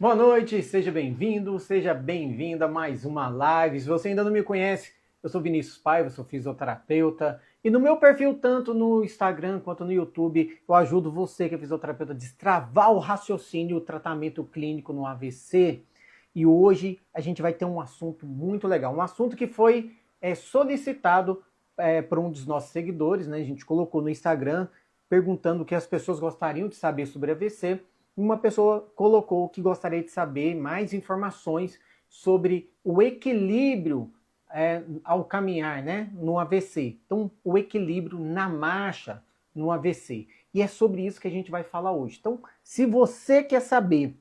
Boa noite, seja bem-vindo, seja bem-vinda a mais uma live. Se você ainda não me conhece, eu sou Vinícius Paiva, sou fisioterapeuta e no meu perfil, tanto no Instagram quanto no YouTube, eu ajudo você que é fisioterapeuta a destravar o raciocínio e o tratamento clínico no AVC. E hoje a gente vai ter um assunto muito legal, um assunto que foi solicitado por um dos nossos seguidores, né? A gente colocou no Instagram perguntando o que as pessoas gostariam de saber sobre AVC. Uma pessoa colocou que gostaria de saber mais informações sobre o equilíbrio ao caminhar, né, no AVC. Então, o equilíbrio na marcha no AVC. E é sobre isso que a gente vai falar hoje. Então, se você quer saber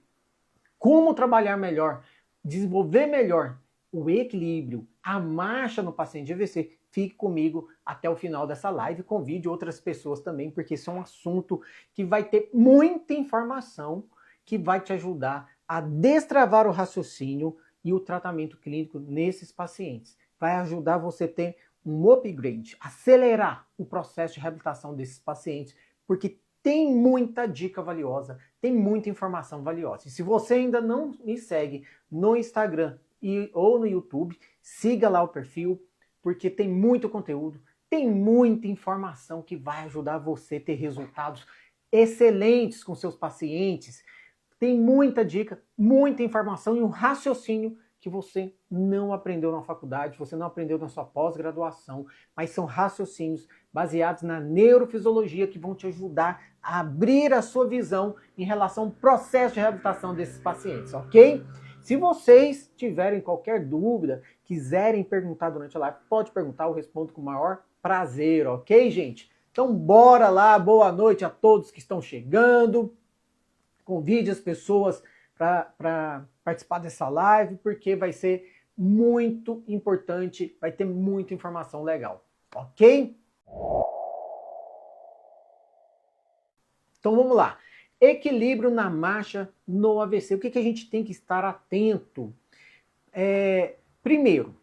como trabalhar melhor, desenvolver melhor o equilíbrio, a marcha no paciente de AVC, fique comigo até o final dessa live. Convide outras pessoas também, porque esse é um assunto que vai ter muita informação que vai te ajudar a destravar o raciocínio e o tratamento clínico nesses pacientes. Vai ajudar você a ter um upgrade, acelerar o processo de reabilitação desses pacientes, porque tem muita dica valiosa, tem muita informação valiosa. E se você ainda não me segue no Instagram ou no YouTube, siga lá o perfil, porque tem muito conteúdo, tem muita informação que vai ajudar você a ter resultados excelentes com seus pacientes. Tem muita dica, muita informação e um raciocínio que você não aprendeu na faculdade, você não aprendeu na sua pós-graduação, mas são raciocínios baseados na neurofisiologia que vão te ajudar a abrir a sua visão em relação ao processo de reabilitação desses pacientes, ok? Se vocês tiverem qualquer dúvida, quiserem perguntar durante a live, pode perguntar, eu respondo com o maior prazer, ok, gente? Então bora lá, boa noite a todos que estão chegando. Convide as pessoas para participar dessa live, porque vai ser muito importante, vai ter muita informação legal, ok? Então vamos lá. Equilíbrio na marcha no AVC. O que a gente tem que estar atento? Primeiro,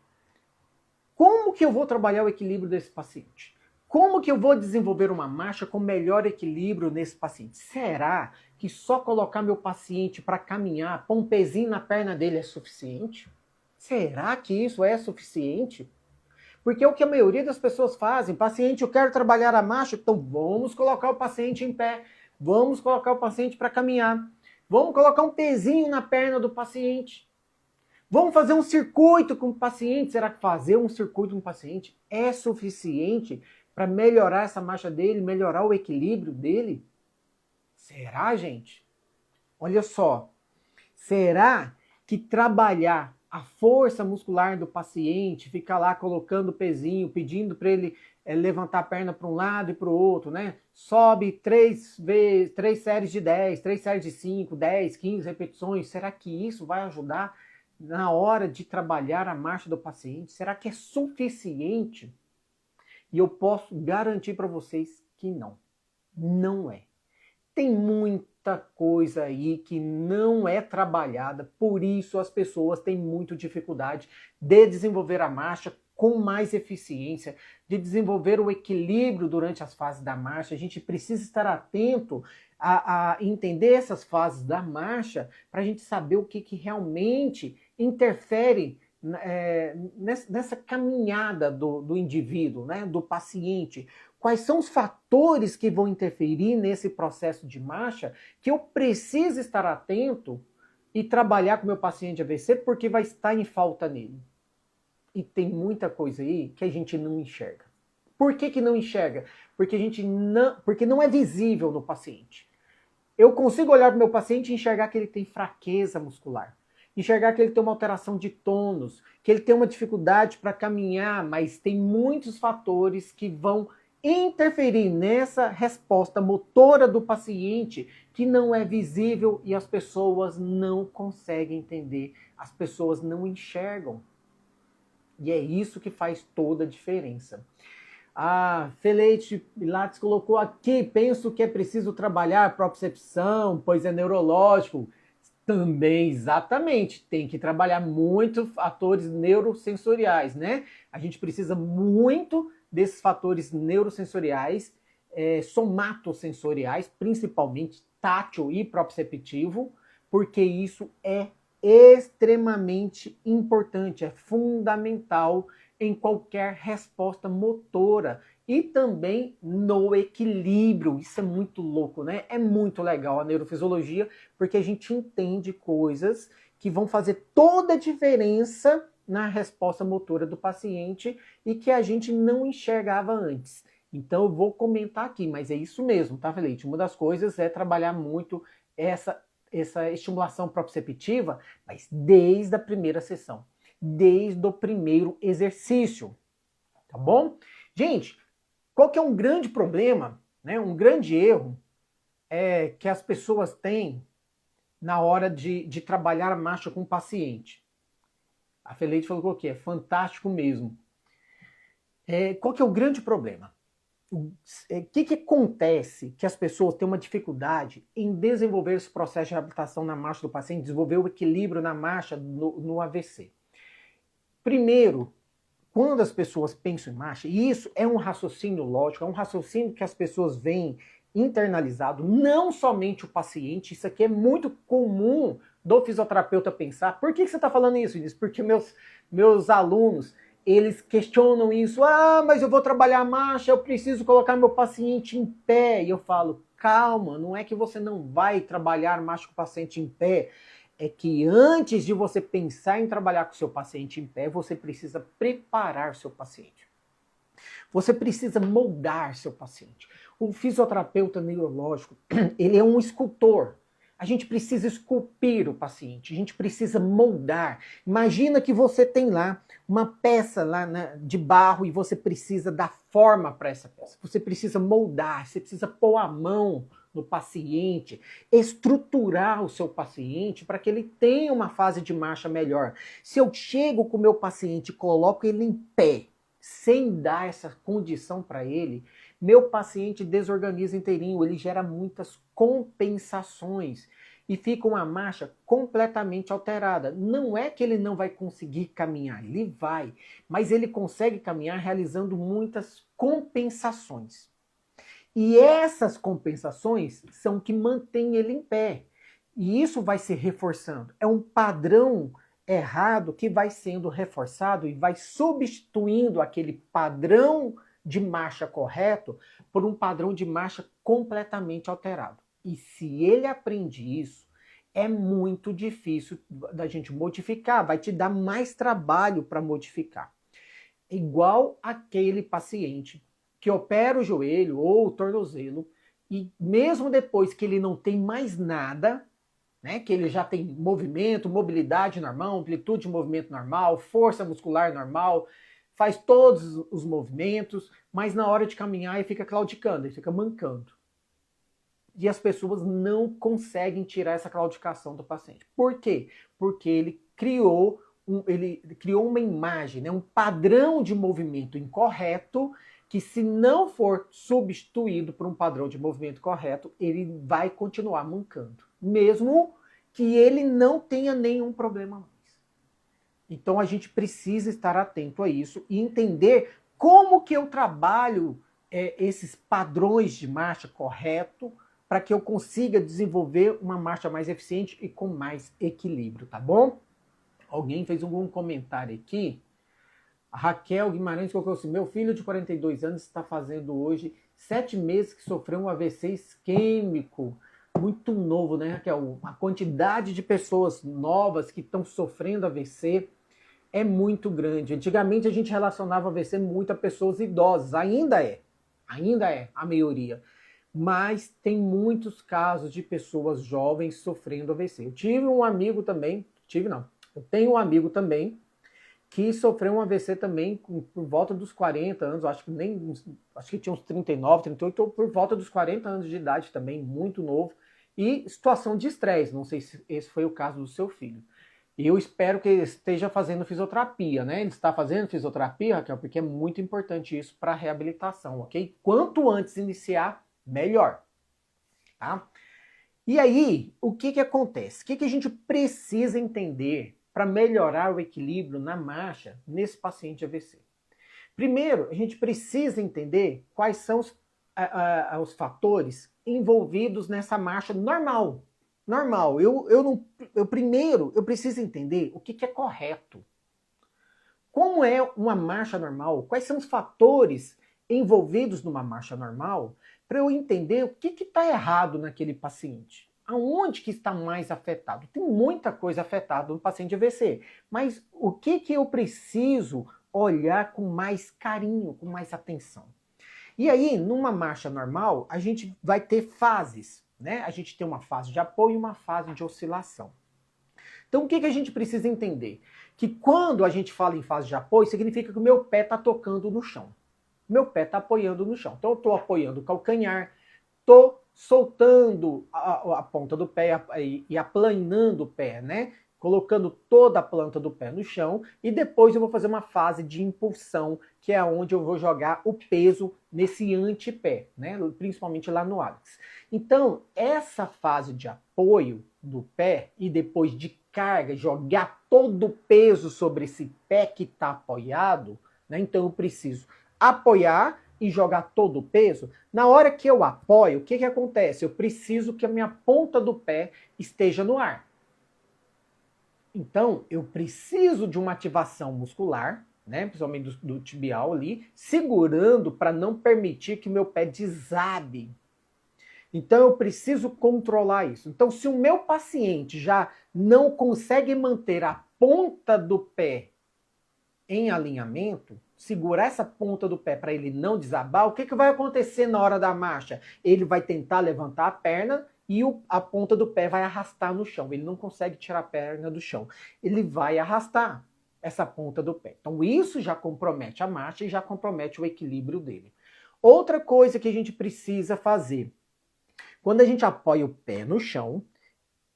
como que eu vou trabalhar o equilíbrio desse paciente? Como que eu vou desenvolver uma marcha com melhor equilíbrio nesse paciente? Será que só colocar meu paciente para caminhar, pôr um pezinho na perna dele é suficiente? Será que isso é suficiente? Porque é o que a maioria das pessoas fazem. Paciente, eu quero trabalhar a marcha, então vamos colocar o paciente em pé. Vamos colocar o paciente para caminhar. Vamos colocar um pezinho na perna do paciente. Vamos fazer um circuito com o paciente. Será que fazer um circuito com o paciente é suficiente para melhorar essa marcha dele, melhorar o equilíbrio dele? Será, gente? Olha só. Será que trabalhar a força muscular do paciente, ficar lá colocando o pezinho, pedindo para ele levantar a perna para um lado e para o outro, né? Sobe 3 séries de 10, 3 séries de 5, 10, 15 repetições. Será que isso vai ajudar na hora de trabalhar a marcha do paciente? Será que é suficiente? E eu posso garantir para vocês que não. Não é. Tem muita coisa aí que não é trabalhada, por isso as pessoas têm muita dificuldade de desenvolver a marcha com mais eficiência, de desenvolver o equilíbrio durante as fases da marcha. A gente precisa estar atento a entender essas fases da marcha para a gente saber o que realmente interfere nessa caminhada do indivíduo, né, do paciente. Quais são os fatores que vão interferir nesse processo de marcha que eu preciso estar atento e trabalhar com o meu paciente AVC porque vai estar em falta nele. E tem muita coisa aí que a gente não enxerga. Por que não enxerga? Porque não é visível no paciente. Eu consigo olhar para o meu paciente e enxergar que ele tem fraqueza muscular. Enxergar que ele tem uma alteração de tônus, que ele tem uma dificuldade para caminhar, mas tem muitos fatores que vão interferir nessa resposta motora do paciente que não é visível e as pessoas não conseguem entender, as pessoas não enxergam. E é isso que faz toda a diferença. A Feleite Pilates colocou aqui, penso que é preciso trabalhar a propriocepção, pois é neurológico. Também, exatamente, tem que trabalhar muito fatores neurosensoriais, né? A gente precisa muito desses fatores neurosensoriais, somatossensoriais, principalmente tátil e proprioceptivo, porque isso é extremamente importante, é fundamental em qualquer resposta motora e também no equilíbrio. Isso é muito louco, né? É muito legal a neurofisiologia, porque a gente entende coisas que vão fazer toda a diferença na resposta motora do paciente e que a gente não enxergava antes. Então eu vou comentar aqui, mas é isso mesmo, tá, Felite? Uma das coisas é trabalhar muito essa estimulação proprioceptiva, mas desde a primeira sessão, desde o primeiro exercício, tá bom? Gente, qual que é um grande problema, né? Um grande erro que as pessoas têm na hora de trabalhar a marcha com o paciente? A Feleite falou que é fantástico mesmo. Qual que é o grande problema? O que acontece que as pessoas têm uma dificuldade em desenvolver esse processo de reabilitação na marcha do paciente, desenvolver o equilíbrio na marcha no AVC? Primeiro, quando as pessoas pensam em marcha, e isso é um raciocínio lógico, é um raciocínio que as pessoas veem internalizado, não somente o paciente, isso aqui é muito comum do fisioterapeuta pensar. Por que você está falando isso, Vinícius? Porque meus alunos, eles questionam isso. Ah, mas eu vou trabalhar a marcha, eu preciso colocar meu paciente em pé. E eu falo, calma, não é que você não vai trabalhar a marcha com o paciente em pé. É que antes de você pensar em trabalhar com o seu paciente em pé, você precisa preparar seu paciente. Você precisa moldar seu paciente. O fisioterapeuta neurológico, ele é um escultor. A gente precisa esculpir o paciente, a gente precisa moldar. Imagina que você tem lá uma peça lá de barro e você precisa dar forma para essa peça. Você precisa moldar, você precisa pôr a mão no paciente, estruturar o seu paciente para que ele tenha uma fase de marcha melhor. Se eu chego com o meu paciente e coloco ele em pé, sem dar essa condição para ele, meu paciente desorganiza inteirinho, ele gera muitas compensações e fica uma marcha completamente alterada. Não é que ele não vai conseguir caminhar, ele vai, mas ele consegue caminhar realizando muitas compensações. E essas compensações são que mantêm ele em pé. E isso vai se reforçando. É um padrão errado que vai sendo reforçado e vai substituindo aquele padrão de marcha correto por um padrão de marcha completamente alterado. E se ele aprende isso, é muito difícil da gente modificar, vai te dar mais trabalho para modificar. Igual aquele paciente que opera o joelho ou o tornozelo e mesmo depois que ele não tem mais nada, né, que ele já tem movimento, mobilidade normal, amplitude de movimento normal, força muscular normal, faz todos os movimentos, mas na hora de caminhar ele fica claudicando, ele fica mancando. E as pessoas não conseguem tirar essa claudicação do paciente. Por quê? Porque ele criou uma imagem, né, um padrão de movimento incorreto que, se não for substituído por um padrão de movimento correto, ele vai continuar mancando, mesmo que ele não tenha nenhum problema mais. Então a gente precisa estar atento a isso e entender como que eu trabalho esses padrões de marcha correto para que eu consiga desenvolver uma marcha mais eficiente e com mais equilíbrio, tá bom? Alguém fez algum comentário aqui. A Raquel Guimarães colocou assim: meu filho de 42 anos está fazendo hoje 7 meses que sofreu um AVC isquêmico. Muito novo, né, Raquel? A quantidade de pessoas novas que estão sofrendo AVC é muito grande. Antigamente a gente relacionava AVC muito a pessoas idosas. Ainda é a maioria. Mas tem muitos casos de pessoas jovens sofrendo AVC. Eu tive um amigo também, eu tenho um amigo também que sofreu um AVC também por volta dos 40 anos, acho que tinha uns 39, 38, ou por volta dos 40 anos de idade também, muito novo, e situação de estresse, não sei se esse foi o caso do seu filho. E eu espero que ele esteja fazendo fisioterapia, né? Ele está fazendo fisioterapia, Raquel, porque é muito importante isso para a reabilitação, ok? Quanto antes iniciar, melhor, tá? E aí, o que acontece? O que a gente precisa entender para melhorar o equilíbrio na marcha nesse paciente AVC? Primeiro, a gente precisa entender quais são os fatores envolvidos nessa marcha normal. Normal. Eu não primeiro eu preciso entender o que é correto. Como é uma marcha normal? Quais são os fatores envolvidos numa marcha normal para eu entender o que está errado naquele paciente? Aonde que está mais afetado? Tem muita coisa afetada no paciente AVC, mas o que eu preciso olhar com mais carinho, com mais atenção? E aí, numa marcha normal, a gente vai ter fases, né? A gente tem uma fase de apoio e uma fase de oscilação. Então, o que a gente precisa entender? Que quando a gente fala em fase de apoio, significa que o meu pé está tocando no chão. Meu pé está apoiando no chão. Então, eu estou apoiando o calcanhar, estou soltando a ponta do pé e aplanando o pé, né? Colocando toda a planta do pé no chão, e depois eu vou fazer uma fase de impulsão, que é onde eu vou jogar o peso nesse antepé, né? Principalmente lá no hálux. Então, essa fase de apoio do pé e depois de carga, jogar todo o peso sobre esse pé que está apoiado, né? Então eu preciso apoiar e jogar todo o peso. Na hora que eu apoio, o que acontece? Eu preciso que a minha ponta do pé esteja no ar. Então, eu preciso de uma ativação muscular, né, principalmente do tibial ali, segurando para não permitir que meu pé desabe. Então, eu preciso controlar isso. Então, se o meu paciente já não consegue manter a ponta do pé em alinhamento, segurar essa ponta do pé para ele não desabar, o que vai acontecer na hora da marcha? Ele vai tentar levantar a perna e a ponta do pé vai arrastar no chão. Ele não consegue tirar a perna do chão. Ele vai arrastar essa ponta do pé. Então isso já compromete a marcha e já compromete o equilíbrio dele. Outra coisa que a gente precisa fazer. Quando a gente apoia o pé no chão,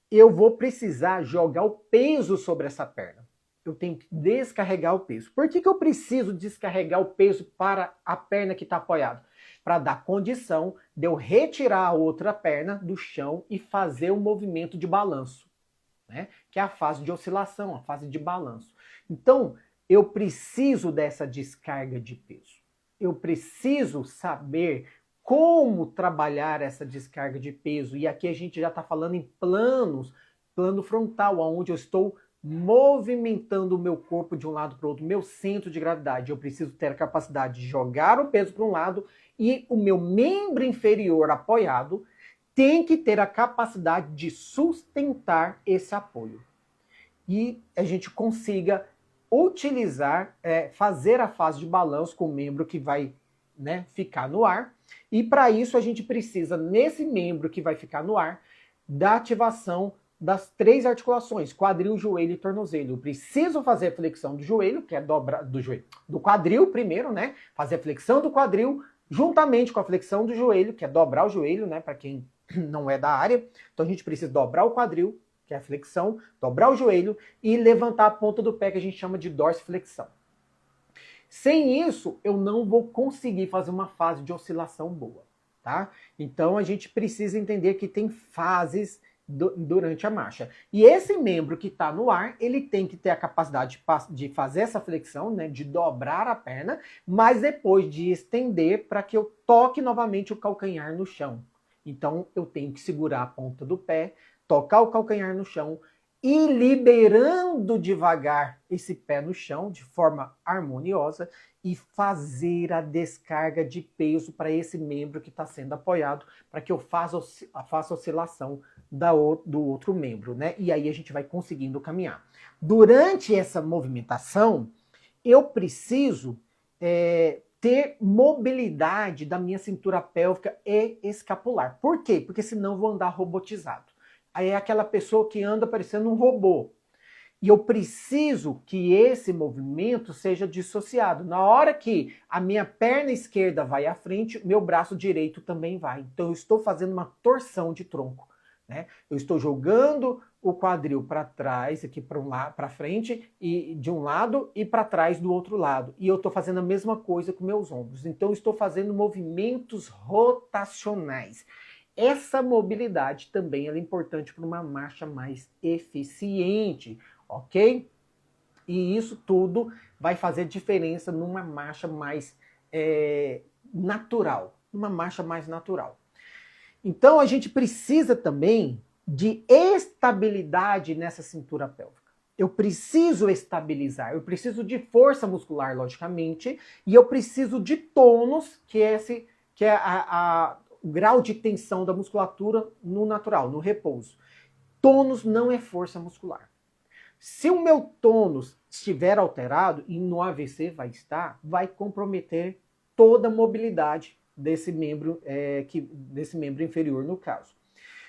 eu vou precisar jogar o peso sobre essa perna. Eu tenho que descarregar o peso. Por que eu preciso descarregar o peso para a perna que está apoiada? Para dar condição de eu retirar a outra perna do chão e fazer o movimento de balanço, né? Que é a fase de oscilação, a fase de balanço. Então, eu preciso dessa descarga de peso. Eu preciso saber como trabalhar essa descarga de peso. E aqui a gente já está falando em plano frontal, onde eu estou movimentando o meu corpo de um lado para o outro, meu centro de gravidade. Eu preciso ter a capacidade de jogar o peso para um lado e o meu membro inferior apoiado tem que ter a capacidade de sustentar esse apoio. E a gente consiga utilizar, fazer a fase de balanço com o membro que vai, né, ficar no ar. E para isso a gente precisa, nesse membro que vai ficar no ar, da ativação das 3 articulações, quadril, joelho e tornozelo. Eu preciso fazer a flexão do joelho, que é dobrar do quadril primeiro, né? Fazer a flexão do quadril juntamente com a flexão do joelho, que é dobrar o joelho, né? Para quem não é da área. Então a gente precisa dobrar o quadril, que é a flexão, dobrar o joelho e levantar a ponta do pé, que a gente chama de dorsiflexão. Sem isso, eu não vou conseguir fazer uma fase de oscilação boa, tá? Então a gente precisa entender que tem fases durante a marcha. E esse membro que está no ar, ele tem que ter a capacidade de fazer essa flexão, né, de dobrar a perna, mas depois de estender para que eu toque novamente o calcanhar no chão. Então eu tenho que segurar a ponta do pé, tocar o calcanhar no chão e liberando devagar esse pé no chão de forma harmoniosa e fazer a descarga de peso para esse membro que está sendo apoiado, para que eu faça a oscilação do outro membro, né? E aí a gente vai conseguindo caminhar. Durante essa movimentação, eu preciso ter mobilidade da minha cintura pélvica e escapular. Por quê? Porque senão eu vou andar robotizado. Aí é aquela pessoa que anda parecendo um robô. E eu preciso que esse movimento seja dissociado. Na hora que a minha perna esquerda vai à frente, meu braço direito também vai. Então eu estou fazendo uma torção de tronco, né? Eu estou jogando o quadril para trás, aqui para frente, e de um lado e para trás do outro lado. E eu estou fazendo a mesma coisa com meus ombros. Então eu estou fazendo movimentos rotacionais. Essa mobilidade também é importante para uma marcha mais eficiente, ok? E isso tudo vai fazer diferença numa marcha mais natural. Uma marcha mais natural. Então a gente precisa também de estabilidade nessa cintura pélvica. Eu preciso estabilizar, eu preciso de força muscular, logicamente, e eu preciso de tônus, que é o grau de tensão da musculatura no natural, no repouso. Tônus não é força muscular. Se o meu tônus estiver alterado, e no AVC vai comprometer toda a mobilidade desse membro inferior, no caso.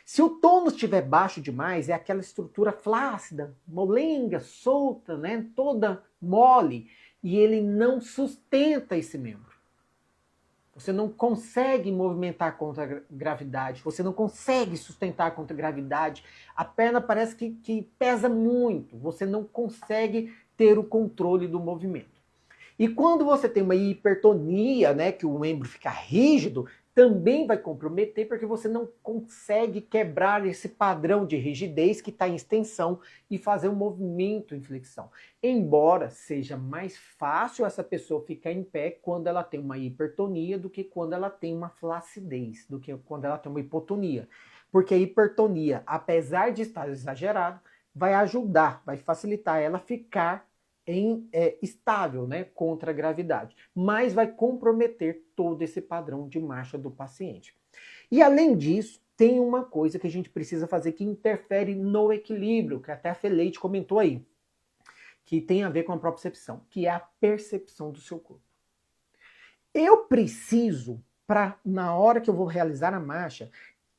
Se o tônus estiver baixo demais, é aquela estrutura flácida, molenga, solta, né, toda mole, e ele não sustenta esse membro. Você não consegue movimentar contra a gravidade, você não consegue sustentar contra a gravidade, a perna parece que pesa muito, você não consegue ter o controle do movimento. E quando você tem uma hipertonia, né, que o membro fica rígido, também vai comprometer porque você não consegue quebrar esse padrão de rigidez que está em extensão e fazer um movimento em flexão. Embora seja mais fácil essa pessoa ficar em pé quando ela tem uma hipertonia do que quando ela tem uma flacidez, do que quando ela tem uma hipotonia. Porque a hipertonia, apesar de estar exagerada, vai ajudar, vai facilitar ela ficar estável, né, contra a gravidade, mas vai comprometer todo esse padrão de marcha do paciente. E além disso, tem uma coisa que a gente precisa fazer que interfere no equilíbrio, que até a Feleite comentou aí, que tem a ver com a propriocepção, que é a percepção do seu corpo. Eu preciso, na hora que eu vou realizar a marcha,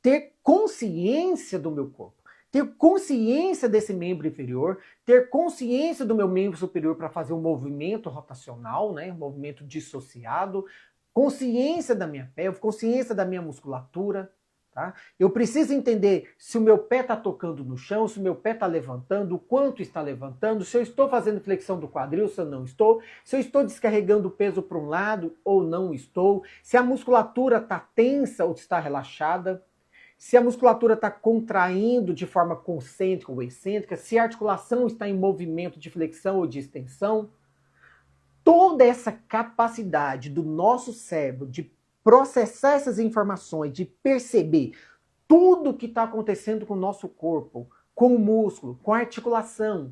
ter consciência do meu corpo. Ter consciência desse membro inferior, ter consciência do meu membro superior para fazer um movimento rotacional, né, um movimento dissociado, consciência da minha pelve, consciência da minha musculatura. Tá? Eu preciso entender se o meu pé está tocando no chão, se o meu pé está levantando, o quanto está levantando, se eu estou fazendo flexão do quadril, se eu não estou, se eu estou descarregando o peso para um lado ou não estou, se a musculatura está tensa ou está relaxada, se a musculatura está contraindo de forma concêntrica ou excêntrica, se a articulação está em movimento de flexão ou de extensão. Toda essa capacidade do nosso cérebro de processar essas informações, de perceber tudo que está acontecendo com o nosso corpo, com o músculo, com a articulação,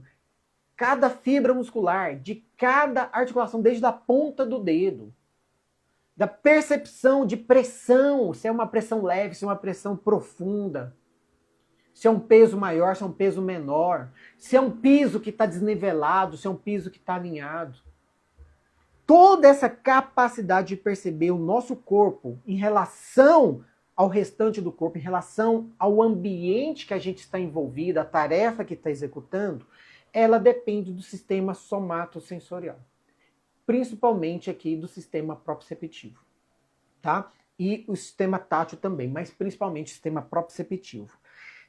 cada fibra muscular, de cada articulação, desde a ponta do dedo, da percepção de pressão, se é uma pressão leve, se é uma pressão profunda, se é um peso maior, se é um peso menor, se é um piso que está desnivelado, se é um piso que está alinhado. Toda essa capacidade de perceber o nosso corpo em relação ao restante do corpo, em relação ao ambiente que a gente está envolvido, a tarefa que está executando, ela depende do sistema somatosensorial. Principalmente aqui do sistema proprioceptivo, tá? E o sistema tátil também, mas principalmente o sistema proprioceptivo.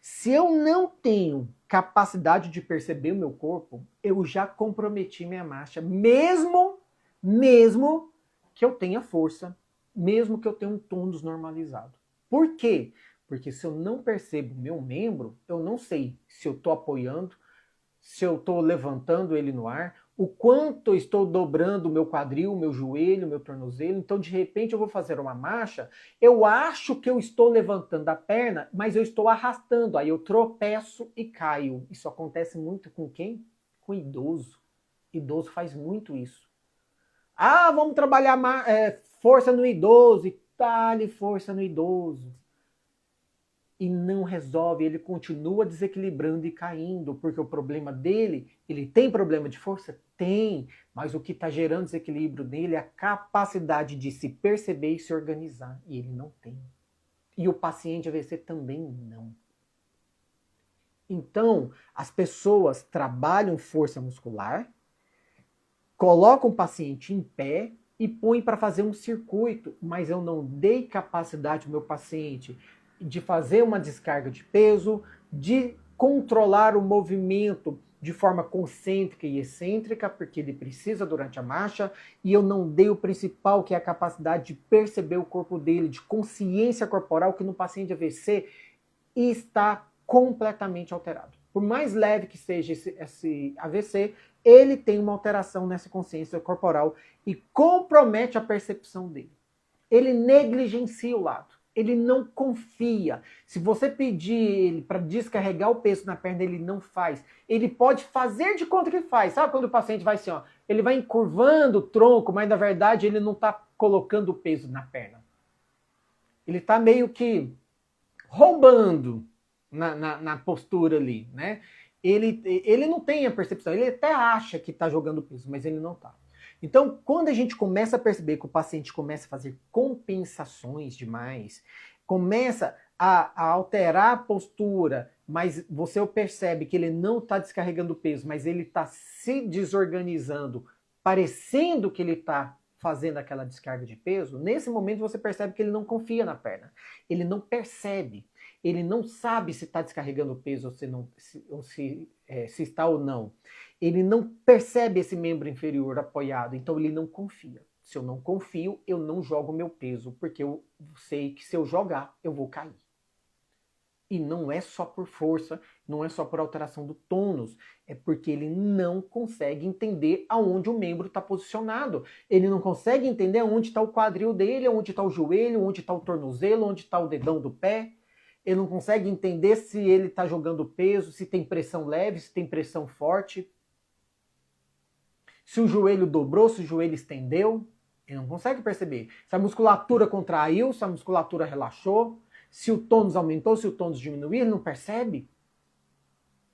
Se eu não tenho capacidade de perceber o meu corpo, eu já comprometi minha marcha, mesmo que eu tenha força, mesmo que eu tenha um tônus normalizado. Por quê? Porque se eu não percebo o meu membro, eu não sei se eu estou apoiando, se eu estou levantando ele no ar, o quanto eu estou dobrando o meu quadril, o meu joelho, o meu tornozelo. Então, de repente, eu vou fazer uma marcha, eu acho que eu estou levantando a perna, mas eu estou arrastando. Aí eu tropeço e caio. Isso acontece muito com quem? Com idoso. Idoso faz muito isso. Ah, vamos trabalhar força no idoso. E dá-lhe força no idoso. E não resolve, ele continua desequilibrando e caindo, porque o problema dele, ele tem problema de força? Tem, mas o que está gerando desequilíbrio nele é a capacidade de se perceber e se organizar, e ele não tem. E o paciente AVC também não. Então, as pessoas trabalham força muscular, colocam o paciente em pé e põem para fazer um circuito, mas eu não dei capacidade ao meu paciente de fazer uma descarga de peso, de controlar o movimento de forma concêntrica e excêntrica, porque ele precisa durante a marcha, e eu não dei o principal, que é a capacidade de perceber o corpo dele, de consciência corporal, que no paciente AVC está completamente alterado. Por mais leve que seja esse AVC, ele tem uma alteração nessa consciência corporal e compromete a percepção dele. Ele negligencia o lado. ele não confia. Se você pedir ele para descarregar o peso na perna, ele não faz. Ele pode fazer de conta que faz. Sabe quando o paciente vai assim, ó, ele vai encurvando o tronco, mas na verdade ele não está colocando o peso na perna. Ele está meio que roubando na postura ali, né? Ele não tem a percepção, ele até acha que está jogando peso, mas ele não está. Então, quando a gente começa a perceber que o paciente começa a fazer compensações demais, começa a alterar a postura, mas você percebe que ele não está descarregando peso, mas ele está se desorganizando, parecendo que ele está fazendo aquela descarga de peso, nesse momento você percebe que ele não confia na perna. Ele não percebe. Ele não sabe se está descarregando peso ou se está ou não. Ele não percebe esse membro inferior apoiado, então ele não confia. Se eu não confio, eu não jogo meu peso, porque eu sei que se eu jogar, eu vou cair. E não é só por força, não é só por alteração do tônus, é porque ele não consegue entender aonde o membro está posicionado. Ele não consegue entender onde está o quadril dele, onde está o joelho, onde está o tornozelo, onde está o dedão do pé. Ele não consegue entender se ele está jogando peso, se tem pressão leve, se tem pressão forte. Se o joelho dobrou, se o joelho estendeu. Ele não consegue perceber. Se a musculatura contraiu, se a musculatura relaxou. Se o tônus aumentou, se o tônus diminuiu, ele não percebe.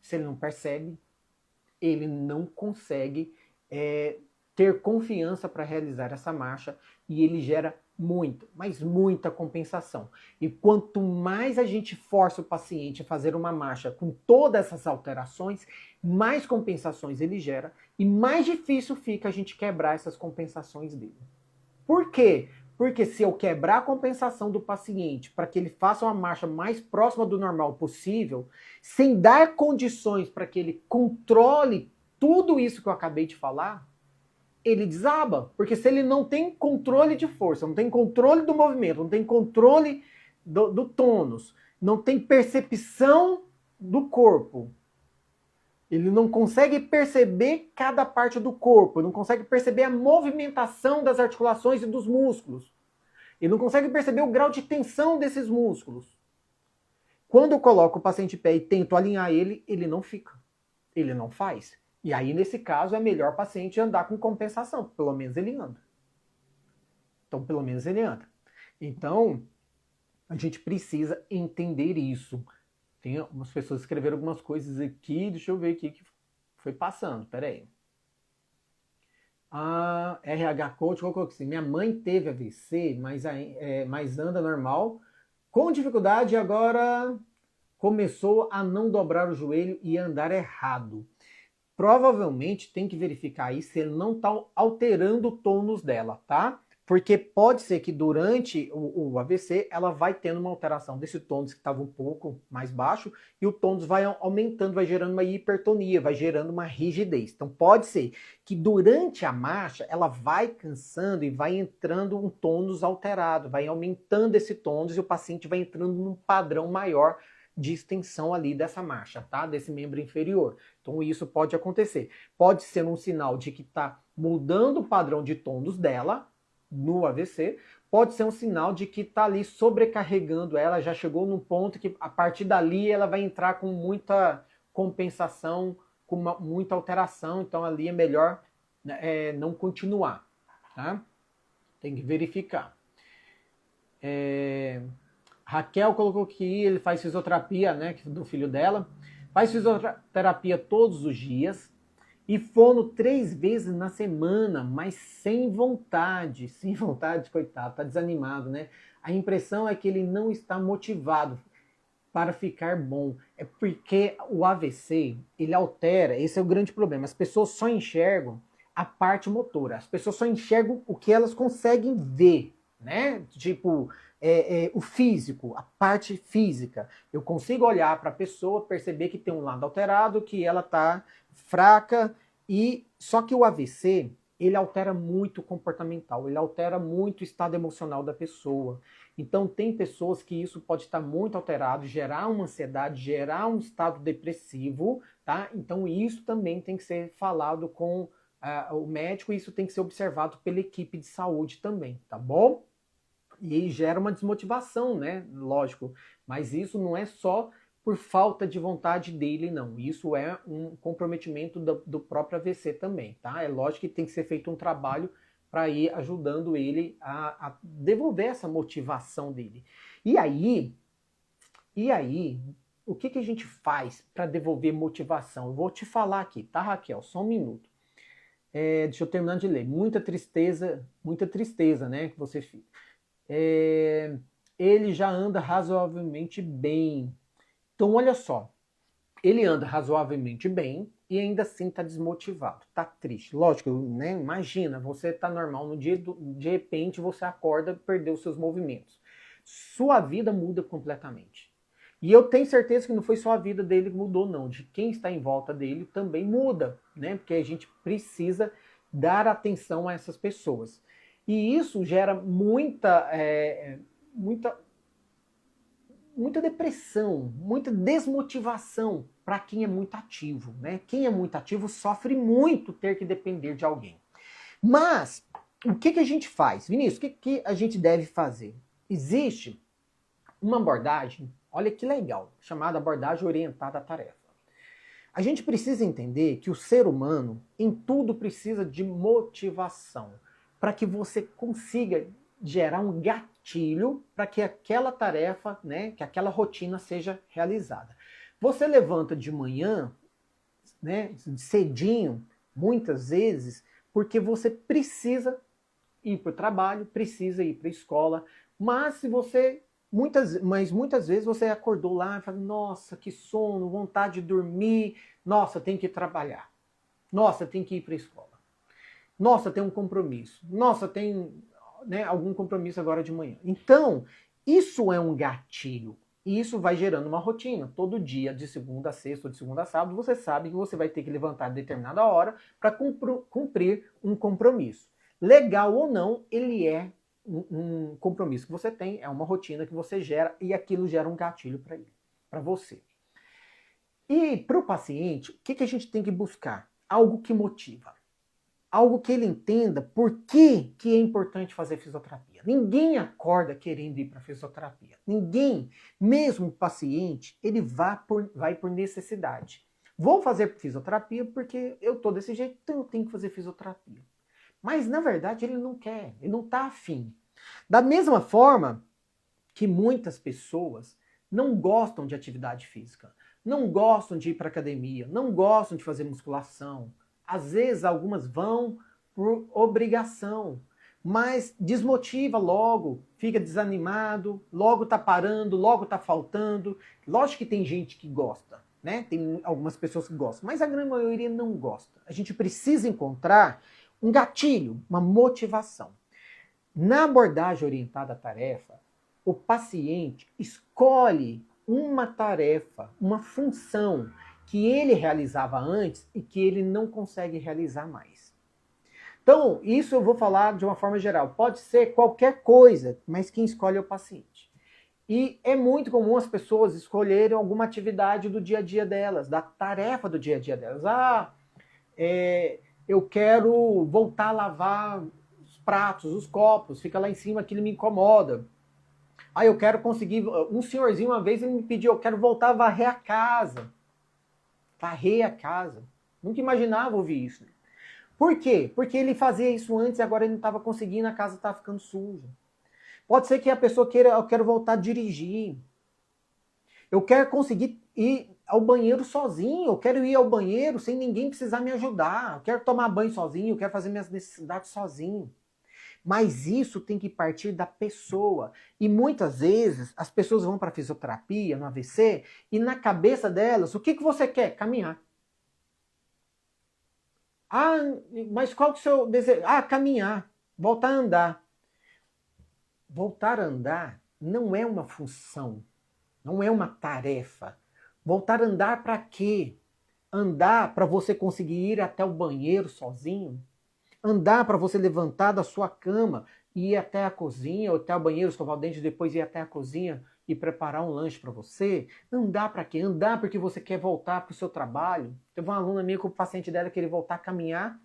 Se ele não percebe, ele não consegue ter confiança para realizar essa marcha e ele gera muita, mas muita compensação. E quanto mais a gente força o paciente a fazer uma marcha com todas essas alterações, mais compensações ele gera e mais difícil fica a gente quebrar essas compensações dele. Por quê? Porque se eu quebrar a compensação do paciente para que ele faça uma marcha mais próxima do normal possível, sem dar condições para que ele controle tudo isso que eu acabei de falar, ele desaba. Porque se ele não tem controle de força, não tem controle do movimento, não tem controle do tônus, não tem percepção do corpo, ele não consegue perceber cada parte do corpo, não consegue perceber a movimentação das articulações e dos músculos. Ele não consegue perceber o grau de tensão desses músculos. Quando eu coloco o paciente em pé e tento alinhar ele, ele não fica. Ele não faz. E aí, nesse caso, é melhor o paciente andar com compensação. Pelo menos ele anda. Então, pelo menos ele anda. Então, a gente precisa entender isso. Tem umas pessoas que escreveram algumas coisas aqui, deixa eu ver aqui que foi passando, peraí. A RH Coach colocou assim, minha mãe teve AVC, mas anda normal, com dificuldade e agora começou a não dobrar o joelho e andar errado. Provavelmente tem que verificar aí se ele não está alterando o tônus dela, tá? Porque pode ser que durante o AVC ela vai tendo uma alteração desse tônus que estava um pouco mais baixo e o tônus vai aumentando, vai gerando uma hipertonia, vai gerando uma rigidez. Então pode ser que durante a marcha ela vai cansando e vai entrando um tônus alterado, vai aumentando esse tônus e o paciente vai entrando num padrão maior de extensão ali dessa marcha, tá? Desse membro inferior. Então isso pode acontecer. Pode ser um sinal de que está mudando o padrão de tônus dela, no AVC, pode ser um sinal de que está ali sobrecarregando ela, já chegou num ponto que a partir dali ela vai entrar com muita compensação, com muita alteração, então ali é melhor não continuar, tá? Tem que verificar. Raquel colocou que ele faz fisioterapia, né, do filho dela, faz fisioterapia todos os dias, e fono 3 vezes na semana, mas sem vontade, coitado, tá desanimado, né? A impressão é que ele não está motivado para ficar bom. É porque o AVC, ele altera, esse é o grande problema. As pessoas só enxergam a parte motora, as pessoas só enxergam o que elas conseguem ver, né? Tipo, o físico, a parte física. Eu consigo olhar para a pessoa, perceber que tem um lado alterado, que ela está fraca, e só que o AVC, ele altera muito o comportamental, ele altera muito o estado emocional da pessoa. Então tem pessoas que isso pode estar muito alterado, gerar uma ansiedade, gerar um estado depressivo, tá? Então isso também tem que ser falado com o médico e isso tem que ser observado pela equipe de saúde também, tá bom? E gera uma desmotivação, né? Lógico. Mas isso não é só por falta de vontade dele, não. Isso é um comprometimento do próprio AVC também, tá? É lógico que tem que ser feito um trabalho para ir ajudando ele a devolver essa motivação dele. E aí, o que, que a gente faz para devolver motivação? Eu vou te falar aqui, tá, Raquel? Só um minuto. Deixa eu terminar de ler. Muita tristeza, né? Que você fica. Ele já anda razoavelmente bem. Então, olha só. Ele anda razoavelmente bem e ainda assim está desmotivado, está triste. Lógico, né? Imagina, você está normal, no dia de repente você acorda e perdeu os seus movimentos. Sua vida muda completamente. E eu tenho certeza que não foi só a vida dele que mudou, não. De quem está em volta dele também muda, né? Porque a gente precisa dar atenção a essas pessoas. E isso gera muita depressão, muita desmotivação para quem é muito ativo, né? Quem é muito ativo sofre muito ter que depender de alguém. Mas o que a gente faz? Vinícius, o que a gente deve fazer? Existe uma abordagem, olha que legal, chamada abordagem orientada à tarefa. A gente precisa entender que o ser humano, em tudo, precisa de motivação para que você consiga gerar um gatilho para que aquela tarefa, né, que aquela rotina seja realizada. Você levanta de manhã, né, cedinho, muitas vezes, porque você precisa ir para o trabalho, precisa ir para a escola, mas se você muitas vezes você acordou lá e fala, nossa, que sono, vontade de dormir, nossa, tem que trabalhar, nossa, tem que ir para a escola, nossa, tem um compromisso, nossa, tem, né, algum compromisso agora de manhã. Então, isso é um gatilho. E isso vai gerando uma rotina. Todo dia, de segunda a sexta ou de segunda a sábado, você sabe que você vai ter que levantar a determinada hora para cumprir um compromisso. Legal ou não, ele é um compromisso que você tem, é uma rotina que você gera e aquilo gera um gatilho para ele, para você. E para o paciente, o que a gente tem que buscar? Algo que motiva. Algo que ele entenda por que é importante fazer fisioterapia. Ninguém acorda querendo ir para fisioterapia. Ninguém, mesmo o paciente, ele vai por necessidade. Vou fazer fisioterapia porque eu estou desse jeito, então eu tenho que fazer fisioterapia. Mas, na verdade, ele não quer, ele não está afim. Da mesma forma que muitas pessoas não gostam de atividade física, não gostam de ir para academia, não gostam de fazer musculação. Às vezes, algumas vão por obrigação, mas desmotiva logo, fica desanimado, logo está parando, logo está faltando. Lógico que tem gente que gosta, né? Tem algumas pessoas que gostam, mas a grande maioria não gosta. A gente precisa encontrar um gatilho, uma motivação. Na abordagem orientada à tarefa, o paciente escolhe uma tarefa, uma função que ele realizava antes e que ele não consegue realizar mais. Então, isso eu vou falar de uma forma geral. Pode ser qualquer coisa, mas quem escolhe é o paciente. E é muito comum as pessoas escolherem alguma atividade do dia a dia delas, da tarefa do dia a dia delas. Eu quero voltar a lavar os pratos, os copos, fica lá em cima, aquilo me incomoda. Eu quero conseguir... Um senhorzinho uma vez ele me pediu, eu quero voltar a varrer a casa. Varrer a casa. Nunca imaginava ouvir isso. Por quê? Porque ele fazia isso antes e agora ele não estava conseguindo, a casa estava ficando suja. Pode ser que a pessoa queira, eu quero voltar a dirigir. Eu quero conseguir ir ao banheiro sozinho, eu quero ir ao banheiro sem ninguém precisar me ajudar. Eu quero tomar banho sozinho, eu quero fazer minhas necessidades sozinho. Mas isso tem que partir da pessoa. E muitas vezes as pessoas vão para a fisioterapia, no AVC, e na cabeça delas, o que você quer? Caminhar. Mas qual que é o seu desejo? Caminhar. Voltar a andar. Voltar a andar não é uma função. Não é uma tarefa. Voltar a andar para quê? Andar para você conseguir ir até o banheiro sozinho? Andar para você levantar da sua cama e ir até a cozinha, ou até o banheiro, escovar o dente, depois ir até a cozinha e preparar um lanche para você? Andar para quê? Andar porque você quer voltar para o seu trabalho. Teve uma aluna minha que o paciente dela queria voltar a caminhar,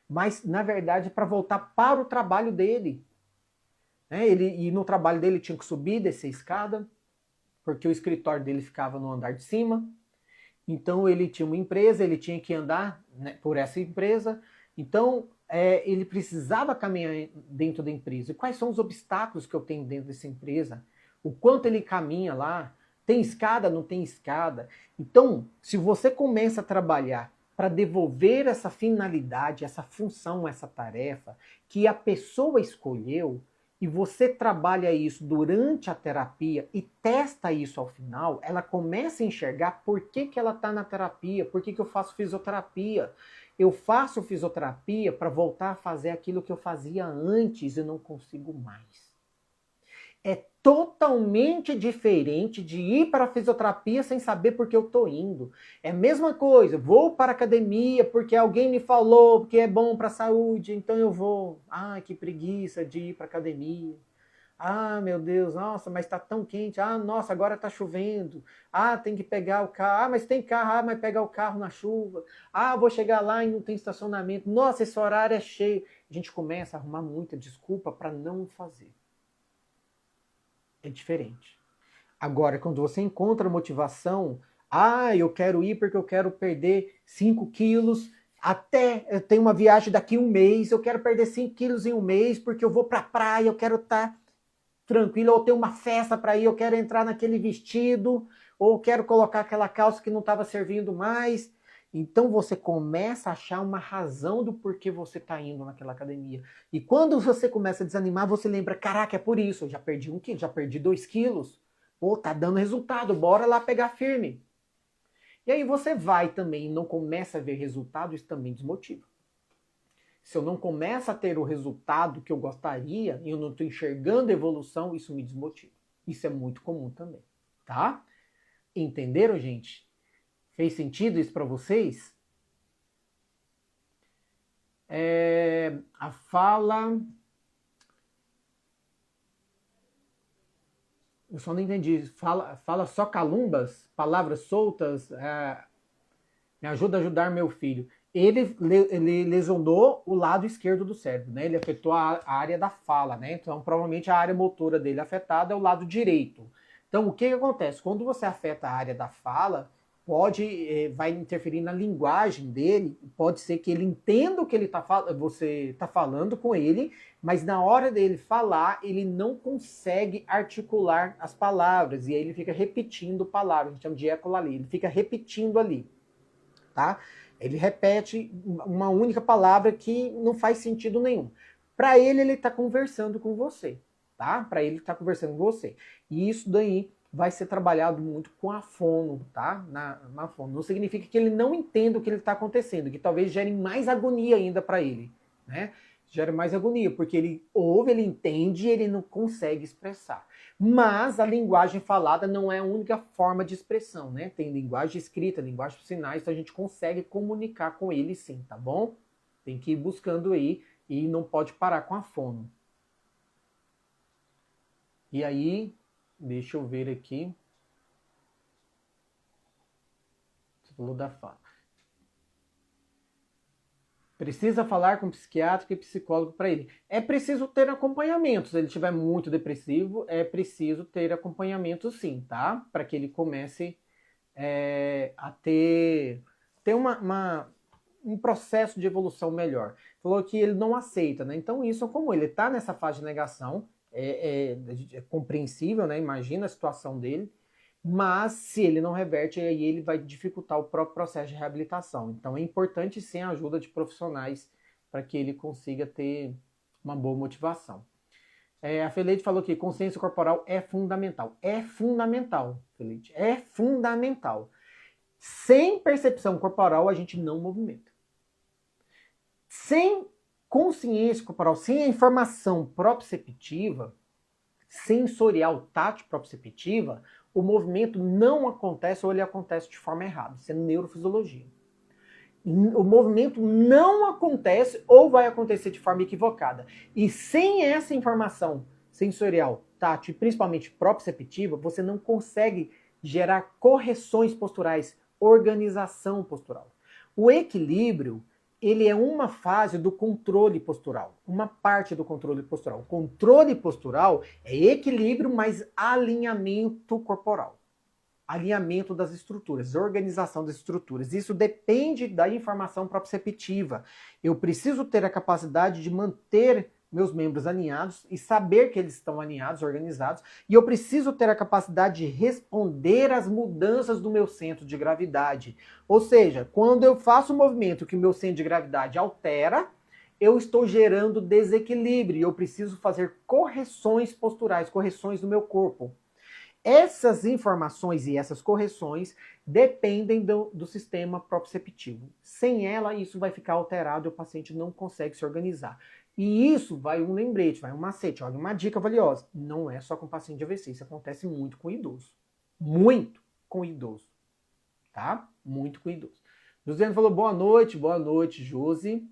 mas na verdade para voltar para o trabalho dele. né? E no trabalho dele tinha que subir e descer a escada, porque o escritório dele ficava no andar de cima. Então ele tinha uma empresa, ele tinha que andar, né, por essa empresa. Então ele precisava caminhar dentro da empresa. E quais são os obstáculos que eu tenho dentro dessa empresa? O quanto ele caminha lá? Tem escada, não tem escada? Então, se você começa a trabalhar para devolver essa finalidade, essa função, essa tarefa que a pessoa escolheu, e você trabalha isso durante a terapia e testa isso ao final, ela começa a enxergar por que, que ela está na terapia, por que, que eu faço fisioterapia. Eu faço fisioterapia para voltar a fazer aquilo que eu fazia antes e não consigo mais. É totalmente diferente de ir para a fisioterapia sem saber por que eu estou indo. É a mesma coisa, vou para a academia porque alguém me falou que é bom para a saúde, então eu vou. Ah, que preguiça de ir para a academia. Ah, meu Deus, nossa, mas está tão quente. Ah, nossa, agora está chovendo. Ah, tem que pegar o carro. Ah, mas tem carro. Ah, mas pegar o carro na chuva. Ah, vou chegar lá e não tem estacionamento. Nossa, esse horário é cheio. A gente começa a arrumar muita desculpa para não fazer. É diferente. Agora, quando você encontra motivação, eu quero ir porque eu quero perder 5 quilos, até eu tenho uma viagem daqui a um mês, eu quero perder 5 quilos em um mês porque eu vou para a praia, eu quero estar tranquilo, ou ter uma festa para ir, eu quero entrar naquele vestido, ou quero colocar aquela calça que não estava servindo mais. Então você começa a achar uma razão do porquê você está indo naquela academia. E quando você começa a desanimar, você lembra, caraca, é por isso, eu já perdi 1 quilo, já perdi 2 quilos. Pô, tá dando resultado, bora lá pegar firme. E aí você vai também e não começa a ver resultado, isso também desmotiva. Se eu não começo a ter o resultado que eu gostaria e eu não estou enxergando evolução, isso me desmotiva. Isso é muito comum também, tá? Entenderam, gente? Fez sentido isso para vocês? A fala... Eu só não entendi. Fala só calumbas? Palavras soltas? Me ajuda a ajudar meu filho. Ele lesionou o lado esquerdo do cérebro, né? Ele afetou a área da fala, né? Então, provavelmente a área motora dele afetada é o lado direito. Então, o que acontece? Quando você afeta a área da fala, vai interferir na linguagem dele, pode ser que ele entenda o que você está falando com ele, mas na hora dele falar, ele não consegue articular as palavras, e aí ele fica repetindo palavras, a gente chama de ecolalia, ele fica repetindo ali, tá? Ele repete uma única palavra que não faz sentido nenhum. Para ele está conversando com você, tá? Para ele está conversando com você. E isso daí vai ser trabalhado muito com a fono, tá? Na fono. Não significa que ele não entenda o que está acontecendo, que talvez gere mais agonia ainda para ele, né? Gera mais agonia, porque ele ouve, ele entende e ele não consegue expressar. Mas a linguagem falada não é a única forma de expressão, né? Tem linguagem escrita, linguagem de sinais, então a gente consegue comunicar com ele sim, tá bom? Tem que ir buscando aí e não pode parar com a fono. E aí, deixa eu ver aqui. Você falou da fala. Precisa falar com psiquiatra e psicólogo para ele. É preciso ter acompanhamento. Se ele estiver muito depressivo, é preciso ter acompanhamento sim, tá? Para que ele comece a ter um processo de evolução melhor. Falou que ele não aceita, né? Então isso é comum. Ele está nessa fase de negação, é compreensível, né? Imagina a situação dele. Mas se ele não reverte, aí ele vai dificultar o próprio processo de reabilitação. Então é importante sim a ajuda de profissionais para que ele consiga ter uma boa motivação. A Feleide falou que consciência corporal é fundamental. É fundamental, Feleide. É fundamental. Sem percepção corporal, a gente não movimenta. Sem consciência corporal, sem a informação proprioceptiva, sensorial, tátil proprioceptiva, o movimento não acontece ou ele acontece de forma errada. Isso é neurofisiologia. O movimento não acontece ou vai acontecer de forma equivocada. E sem essa informação sensorial, tátil e principalmente proprioceptiva, você não consegue gerar correções posturais, organização postural. O equilíbrio, ele é uma fase do controle postural, uma parte do controle postural. O controle postural é equilíbrio mais alinhamento corporal. Alinhamento das estruturas, organização das estruturas. Isso depende da informação proprioceptiva. Eu preciso ter a capacidade de manter meus membros alinhados e saber que eles estão alinhados, organizados, e eu preciso ter a capacidade de responder às mudanças do meu centro de gravidade. Ou seja, quando eu faço um movimento que o meu centro de gravidade altera, eu estou gerando desequilíbrio e eu preciso fazer correções posturais, correções do meu corpo. Essas informações e essas correções dependem do sistema proprioceptivo. Sem ela, isso vai ficar alterado e o paciente não consegue se organizar. E isso vai um lembrete, vai um macete, olha, uma dica valiosa. Não é só com paciente de AVC, isso acontece muito com idoso. Muito com idoso. Tá? Muito com idoso. Josiane falou boa noite, Josi.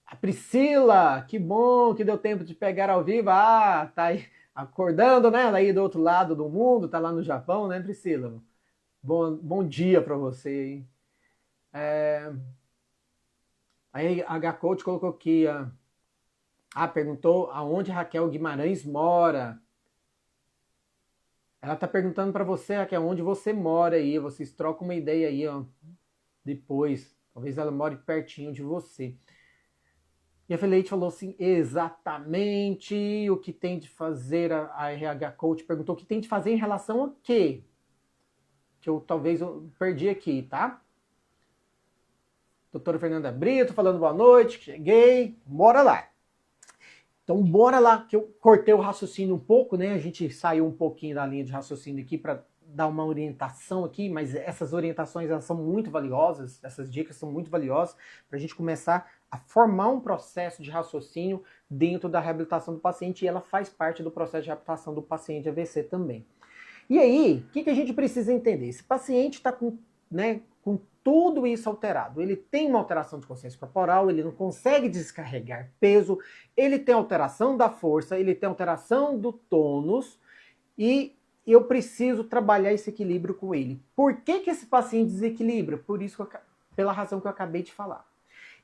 A Priscila, que bom que deu tempo de pegar ao vivo. Ah, tá aí acordando, né? Aí do outro lado do mundo, tá lá no Japão, né, Priscila? Bom dia para você, hein? Aí a H-Coach colocou aqui, perguntou aonde Raquel Guimarães mora. Ela tá perguntando para você, Raquel, onde você mora aí. Vocês trocam uma ideia aí, ó. Depois, talvez ela more pertinho de você. E a Feleite falou assim, exatamente o que tem de fazer, a RH Coach perguntou o que tem de fazer em relação a quê? Que eu talvez perdi aqui, tá? Doutora Fernanda Brito falando boa noite, cheguei, bora lá. Então bora lá, que eu cortei o raciocínio um pouco, né? A gente saiu um pouquinho da linha de raciocínio aqui para dar uma orientação aqui, mas essas orientações elas são muito valiosas, essas dicas são muito valiosas para a gente começar a formar um processo de raciocínio dentro da reabilitação do paciente e ela faz parte do processo de reabilitação do paciente AVC também. E aí, o que a gente precisa entender? Esse paciente está com tudo isso alterado. Ele tem uma alteração de consciência corporal, ele não consegue descarregar peso, ele tem alteração da força, ele tem alteração do tônus e eu preciso trabalhar esse equilíbrio com ele. Por que esse paciente desequilibra? Pela razão que eu acabei de falar.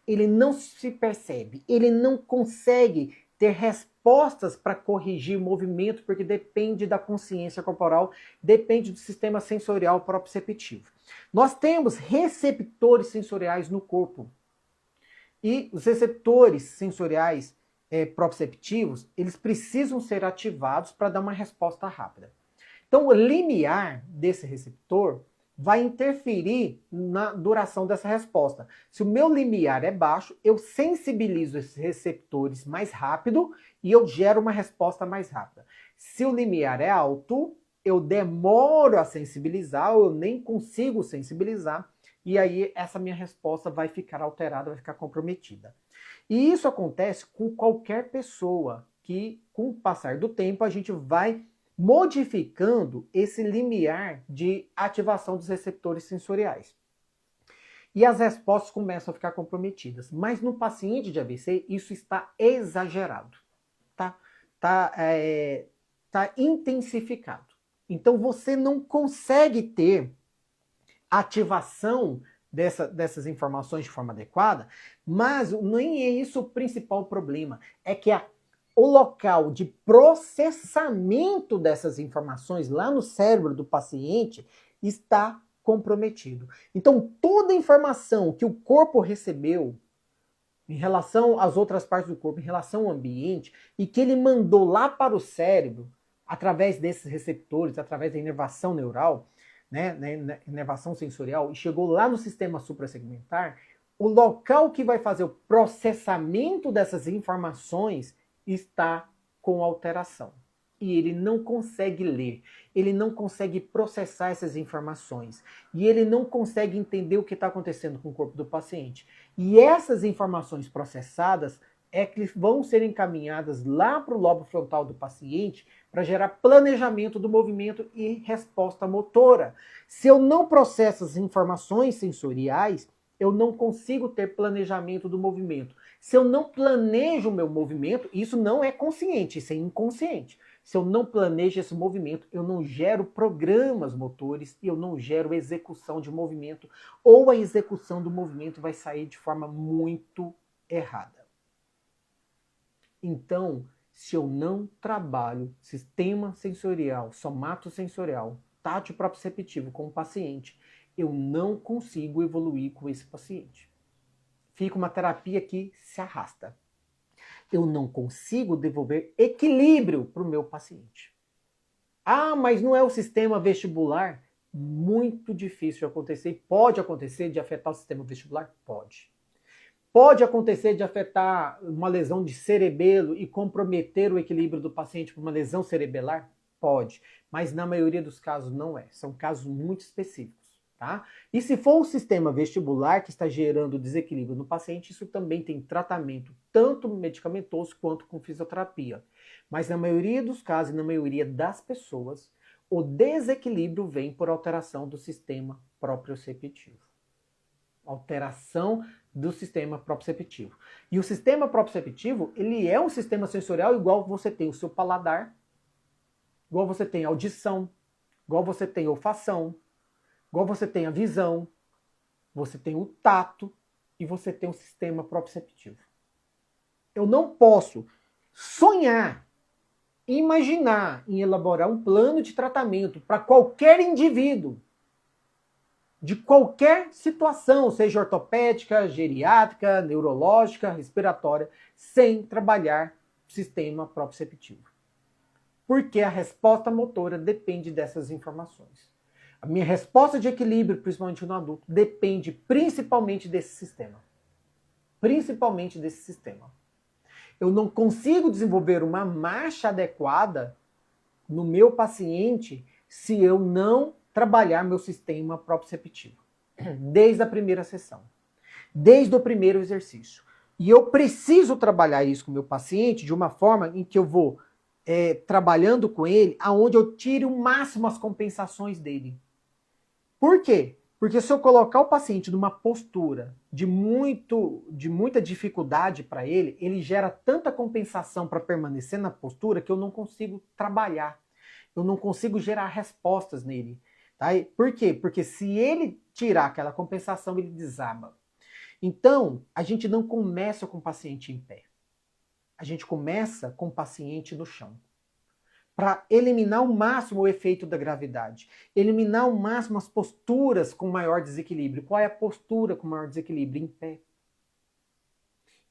Ele não se percebe, ele não consegue ter respostas para corrigir o movimento, porque depende da consciência corporal, depende do sistema sensorial proprioceptivo. Nós temos receptores sensoriais no corpo. E os receptores sensoriais proprioceptivos, eles precisam ser ativados para dar uma resposta rápida. Então, o limiar desse receptor vai interferir na duração dessa resposta. Se o meu limiar é baixo, eu sensibilizo esses receptores mais rápido e eu gero uma resposta mais rápida. Se o limiar é alto, eu demoro a sensibilizar ou eu nem consigo sensibilizar e aí essa minha resposta vai ficar alterada, vai ficar comprometida. E isso acontece com qualquer pessoa que, com o passar do tempo, a gente vai modificando esse limiar de ativação dos receptores sensoriais. E as respostas começam a ficar comprometidas. Mas no paciente de AVC, isso está exagerado. Tá intensificado. Então você não consegue ter ativação dessas informações de forma adequada, mas nem é isso o principal problema. É que o local de processamento dessas informações lá no cérebro do paciente está comprometido. Então, toda informação que o corpo recebeu em relação às outras partes do corpo, em relação ao ambiente, e que ele mandou lá para o cérebro, através desses receptores, através da inervação neural, né, inervação sensorial, e chegou lá no sistema suprassegmentar, o local que vai fazer o processamento dessas informações está com alteração. E ele não consegue ler, ele não consegue processar essas informações. E ele não consegue entender o que está acontecendo com o corpo do paciente. E essas informações processadas é que vão ser encaminhadas lá para o lobo frontal do paciente para gerar planejamento do movimento e resposta motora. Se eu não processo as informações sensoriais, eu não consigo ter planejamento do movimento. Se eu não planejo o meu movimento, isso não é consciente, isso é inconsciente. Se eu não planejo esse movimento, eu não gero programas motores e eu não gero execução de movimento, ou a execução do movimento vai sair de forma muito errada. Então, se eu não trabalho sistema sensorial, somatosensorial, tátil proprioceptivo com o paciente, eu não consigo evoluir com esse paciente. Fica uma terapia que se arrasta. Eu não consigo devolver equilíbrio para o meu paciente. Ah, mas não é o sistema vestibular? Muito difícil de acontecer. E pode acontecer de afetar o sistema vestibular? Pode. Pode acontecer de afetar uma lesão de cerebelo e comprometer o equilíbrio do paciente por uma lesão cerebelar? Pode. Mas na maioria dos casos não é. São casos muito específicos. Tá? E se for o sistema vestibular que está gerando desequilíbrio no paciente, isso também tem tratamento, tanto medicamentoso quanto com fisioterapia. Mas na maioria dos casos e na maioria das pessoas, o desequilíbrio vem por alteração do sistema proprioceptivo. Alteração do sistema proprioceptivo. E o sistema proprioceptivo, ele é um sistema sensorial igual você tem o seu paladar, igual você tem a audição, igual você tem a olfação, igual você tem a visão, você tem o tato e você tem o sistema proprioceptivo. Eu não posso sonhar, imaginar em elaborar um plano de tratamento para qualquer indivíduo, de qualquer situação, seja ortopédica, geriátrica, neurológica, respiratória, sem trabalhar o sistema proprioceptivo. Porque a resposta motora depende dessas informações. A minha resposta de equilíbrio, principalmente no adulto, depende principalmente desse sistema. Principalmente desse sistema. Eu não consigo desenvolver uma marcha adequada no meu paciente se eu não trabalhar meu sistema proprioceptivo. Desde a primeira sessão. Desde o primeiro exercício. E eu preciso trabalhar isso com o meu paciente de uma forma em que eu vou trabalhando com ele, aonde eu tire o máximo as compensações dele. Por quê? Porque se eu colocar o paciente numa postura de muita dificuldade para ele, ele gera tanta compensação para permanecer na postura que eu não consigo trabalhar. Eu não consigo gerar respostas nele. Tá? Por quê? Porque se ele tirar aquela compensação, ele desaba. Então, a gente não começa com o paciente em pé. A gente começa com o paciente no chão. Para eliminar ao máximo o efeito da gravidade. Eliminar ao máximo as posturas com maior desequilíbrio. Qual é a postura com maior desequilíbrio? Em pé.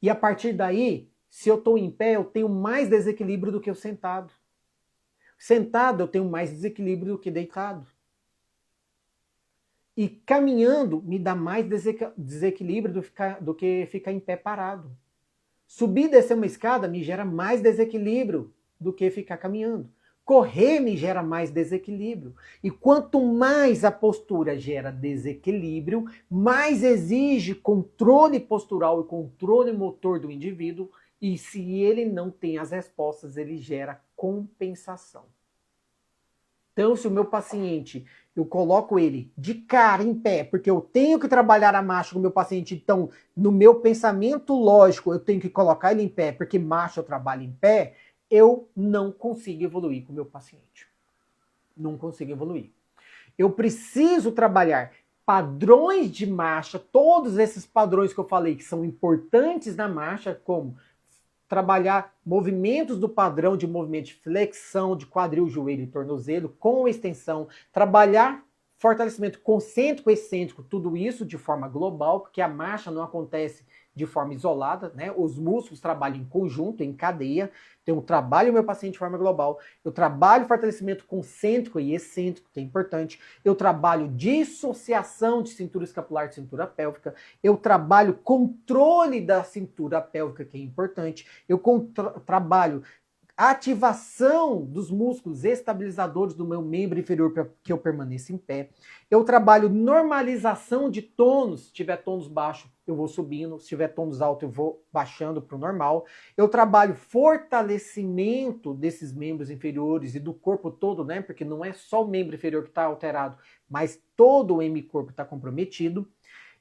E a partir daí, se eu estou em pé, eu tenho mais desequilíbrio do que o sentado. Sentado, eu tenho mais desequilíbrio do que deitado. E caminhando, me dá mais desequilíbrio do que ficar em pé parado. Subir e descer uma escada me gera mais desequilíbrio do que ficar caminhando. Correr me gera mais desequilíbrio. E quanto mais a postura gera desequilíbrio, mais exige controle postural e controle motor do indivíduo. E se ele não tem as respostas, ele gera compensação. Então, se o meu paciente, eu coloco ele de cara em pé, porque eu tenho que trabalhar a marcha com o meu paciente, então, no meu pensamento lógico, eu tenho que colocar ele em pé, porque marcha eu trabalho em pé, eu não consigo evoluir com o meu paciente. Não consigo evoluir. Eu preciso trabalhar padrões de marcha, todos esses padrões que eu falei que são importantes na marcha, como trabalhar movimentos do padrão de movimento de flexão de quadril, joelho e tornozelo com extensão, trabalhar fortalecimento concêntrico e excêntrico, tudo isso de forma global, porque a marcha não acontece de forma isolada, né? Os músculos trabalham em conjunto, em cadeia. Então, eu trabalho o meu paciente de forma global, eu trabalho fortalecimento concêntrico e excêntrico, que é importante, eu trabalho dissociação de cintura escapular de cintura pélvica, eu trabalho controle da cintura pélvica, que é importante, eu trabalho ativação dos músculos estabilizadores do meu membro inferior para que eu permaneça em pé. Eu trabalho normalização de tônus. Se tiver tônus baixo, eu vou subindo. Se tiver tônus alto, eu vou baixando para o normal. Eu trabalho fortalecimento desses membros inferiores e do corpo todo, né? Porque não é só o membro inferior que está alterado, mas todo o hemicorpo está comprometido.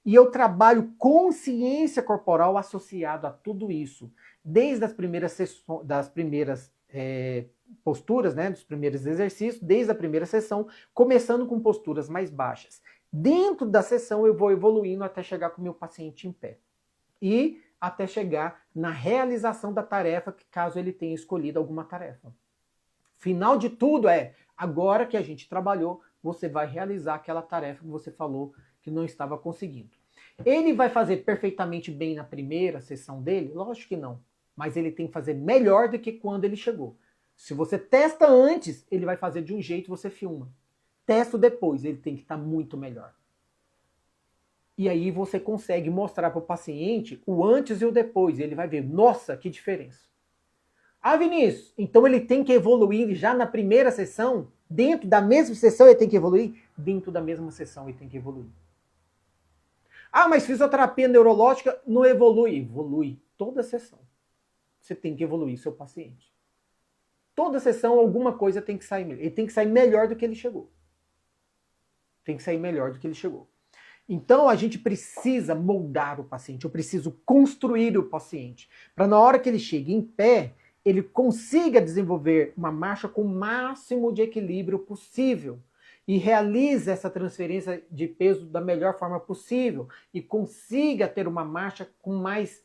E eu trabalho consciência corporal associado a tudo isso. Desde as primeiras posturas, né, dos primeiros exercícios, desde a primeira sessão, começando com posturas mais baixas. Dentro da sessão eu vou evoluindo até chegar com o meu paciente em pé. E até chegar na realização da tarefa, caso ele tenha escolhido alguma tarefa. Final de tudo é, agora que a gente trabalhou, você vai realizar aquela tarefa que você falou que não estava conseguindo. Ele vai fazer perfeitamente bem na primeira sessão dele? Lógico que não. Mas ele tem que fazer melhor do que quando ele chegou. Se você testa antes, ele vai fazer de um jeito, você filma. Testa depois, ele tem que estar muito melhor. E aí você consegue mostrar para o paciente o antes e o depois. Ele vai ver, nossa, que diferença. Ah, Vinícius, então ele tem que evoluir já na primeira sessão? Dentro da mesma sessão ele tem que evoluir? Dentro da mesma sessão ele tem que evoluir. Ah, mas fisioterapia neurológica não evolui. Evolui toda sessão. Você tem que evoluir seu paciente. Toda sessão alguma coisa tem que sair melhor. Ele tem que sair melhor do que ele chegou. Tem que sair melhor do que ele chegou. Então a gente precisa moldar o paciente. Eu preciso construir o paciente. Para na hora que ele chegue em pé, ele consiga desenvolver uma marcha com o máximo de equilíbrio possível. E realize essa transferência de peso da melhor forma possível. E consiga ter uma marcha com mais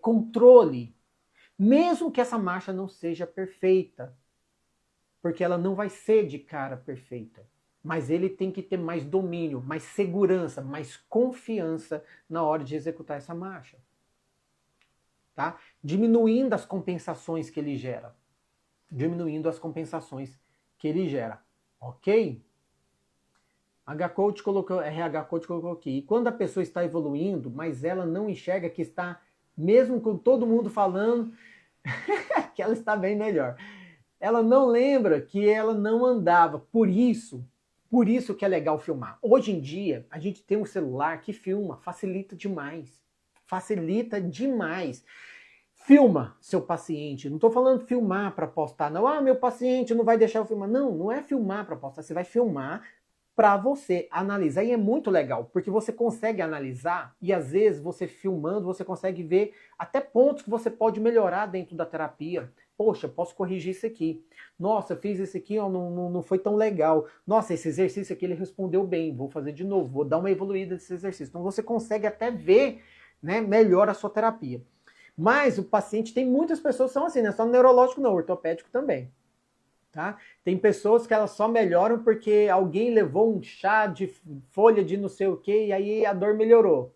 controle. Mesmo que essa marcha não seja perfeita. Porque ela não vai ser de cara perfeita. Mas ele tem que ter mais domínio, mais segurança, mais confiança na hora de executar essa marcha. Tá? Diminuindo as compensações que ele gera. Diminuindo as compensações que ele gera. Ok? RH Coach colocou aqui. E quando a pessoa está evoluindo, mas ela não enxerga que está, mesmo com todo mundo falando, que ela está bem melhor. Ela não lembra que ela não andava. Por isso que é legal filmar. Hoje em dia, a gente tem um celular que filma, facilita demais. Facilita demais. Filma seu paciente. Não estou falando filmar para postar, não. Ah, meu paciente não vai deixar eu filmar. Não, não é filmar para postar. Você vai filmar para você analisar. E é muito legal, porque você consegue analisar e às vezes você filmando, você consegue ver até pontos que você pode melhorar dentro da terapia. Poxa, posso corrigir isso aqui. Nossa, eu fiz esse aqui, ó, não foi tão legal. Nossa, esse exercício aqui ele respondeu bem, vou fazer de novo, vou dar uma evoluída nesse exercício. Então você consegue até ver, né, melhor a sua terapia. Mas o paciente, tem muitas pessoas que são assim, não é só no neurológico não, ortopédico também. Tá? Tem pessoas que elas só melhoram porque alguém levou um chá de folha de não sei o que e aí a dor melhorou.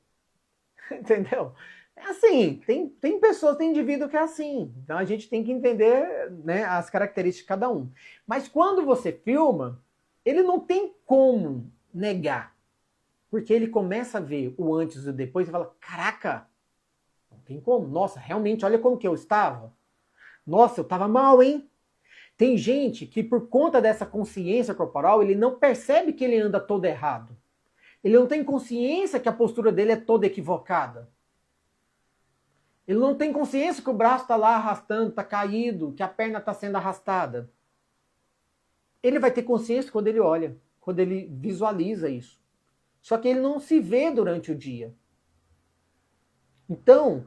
Entendeu? É assim, tem pessoas, tem indivíduo que é assim. Então a gente tem que entender, né, as características de cada um. Mas quando você filma, ele não tem como negar. Porque ele começa a ver o antes e o depois e fala, caraca, não tem como. Nossa, realmente, olha como que eu estava. Nossa, eu estava mal, hein? Tem gente que por conta dessa consciência corporal, ele não percebe que ele anda todo errado. Ele não tem consciência que a postura dele é toda equivocada. Ele não tem consciência que o braço está lá arrastando, está caído, que a perna está sendo arrastada. Ele vai ter consciência quando ele olha, quando ele visualiza isso. Só que ele não se vê durante o dia. Então,